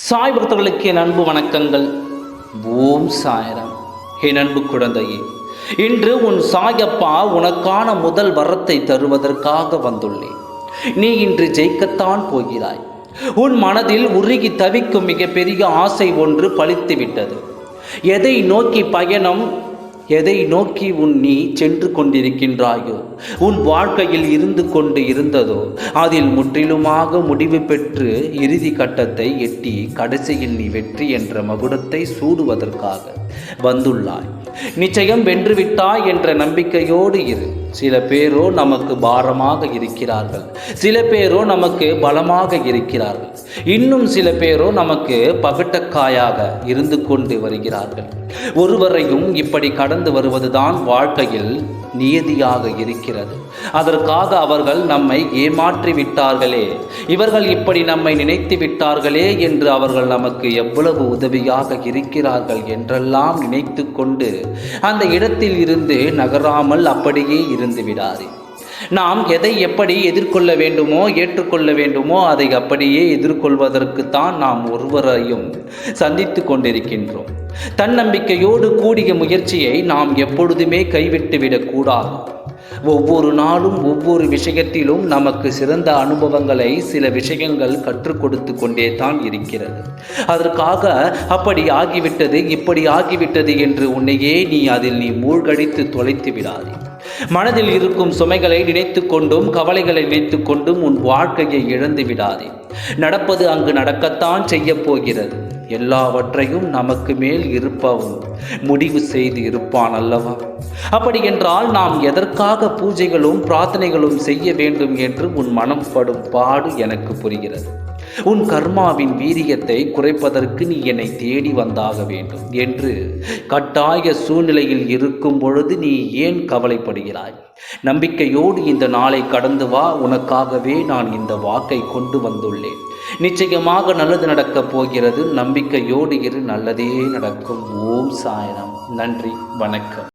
சாய் பக்தர்களுக்கு என் அன்பு வணக்கங்கள். ஓம் சாய்ராம். என் அன்பு குழந்தையே, இன்று உன் சாயப்பா உனக்கான முதல் வரத்தை தருவதற்காக வந்துள்ளேன். நீ இன்று ஜெயிக்கத்தான் போகிறாய். உன் மனதில் உருகி தவிக்கும் மிகப்பெரிய ஆசை ஒன்று பலித்து விட்டது. எதை நோக்கி நீ சென்று கொண்டிருக்கின்றாயோ, உன் வாழ்க்கையில் இருந்து கொண்டு இருந்ததோ, அதில் முற்றிலுமாக முடிவு பெற்று இறுதி கட்டத்தை எட்டி கடைசியில் நீ வெற்றி என்ற மகுடத்தை சூடுவதற்காக வந்துள்ளாய். நிச்சயம் வென்றுவிட்டாய் என்ற நம்பிக்கையோடு இரு. சில பேரோ நமக்கு பாரமாக இருக்கிறார்கள், சில பேரோ நமக்கு பலமாக இருக்கிறார்கள், இன்னும் சில பேரோ நமக்கு பகட்டக்காயாக இருந்து கொண்டு வருகிறார்கள். ஒருவரையும் இப்படி கடந்து வருவதுதான் வாழ்க்கையில் நியதியாக இருக்கிறது. அதற்காக அவர்கள் நம்மை ஏமாற்றி விட்டார்களே, இவர்கள் இப்படி நம்மை நினைத்து விட்டார்களே என்று அவர்கள் நமக்கு எவ்வளவு உதவியாக இருக்கிறார்கள் என்றெல்லாம் நினைத்து கொண்டு அந்த இடத்தில் இருந்து நகராமல் அப்படியே இருந்து விடாதே. நாம் எதை எப்படி எதிர்கொள்ள வேண்டுமோ ஏற்றுக்கொள்ள வேண்டுமோ அதை அப்படியே எதிர்கொள்வதற்குத்தான் நாம் ஒருவரையும் சந்தித்து கொண்டிருக்கின்றோம். தன்னம்பிக்கையோடு கூடிய முயற்சியை நாம் எப்பொழுதுமே கைவிட்டுவிடக்கூடாது. ஒவ்வொரு நாளும் ஒவ்வொரு விஷயத்திலும் நமக்கு சிறந்த அனுபவங்களை சில விஷயங்கள் கற்றுக் கொடுத்து கொண்டே தான் இருக்கிறது. அதற்காக அப்படி ஆகிவிட்டது இப்படி ஆகிவிட்டது என்று உன்னையே அதில் மூழ்கடித்து தொலைத்து விடாதே. மனதில் இருக்கும் சுமைகளை நினைத்து கொண்டும் கவலைகளை நினைத்து கொண்டும் உன் வாழ்க்கையை இழந்து விடாதே. நடப்பது அங்கு நடக்கத்தான் செய்ய போகிறது. எல்லாவற்றையும் நமக்கு மேல் இருப்பவன் முடிவு செய்து இருப்பான் அல்லவா? அப்படி என்றால் நாம் எதற்காக பூஜைகளும் பிரார்த்தனைகளும் செய்ய வேண்டும் என்று உன் மனம் படும் பாடு எனக்கு புரிகிறது. உன் கர்மாவின் வீரியத்தை குறைப்பதற்கு நீ என்னை தேடி வந்தாக வேண்டும் என்று கட்டாய சூழ்நிலையில் இருக்கும் பொழுது நீ ஏன் கவலைப்படுகிறாய்? நம்பிக்கையோடு இந்த நாளை கடந்து வா. உனக்காகவே நான் இந்த வாக்கை கொண்டு வந்துள்ளேன். நிச்சயமாக நல்லது நடக்கப் போகிறது. நம்பிக்கையோடு இரு, நல்லதே நடக்கும். ஓம் சாய்ராம். நன்றி, வணக்கம்.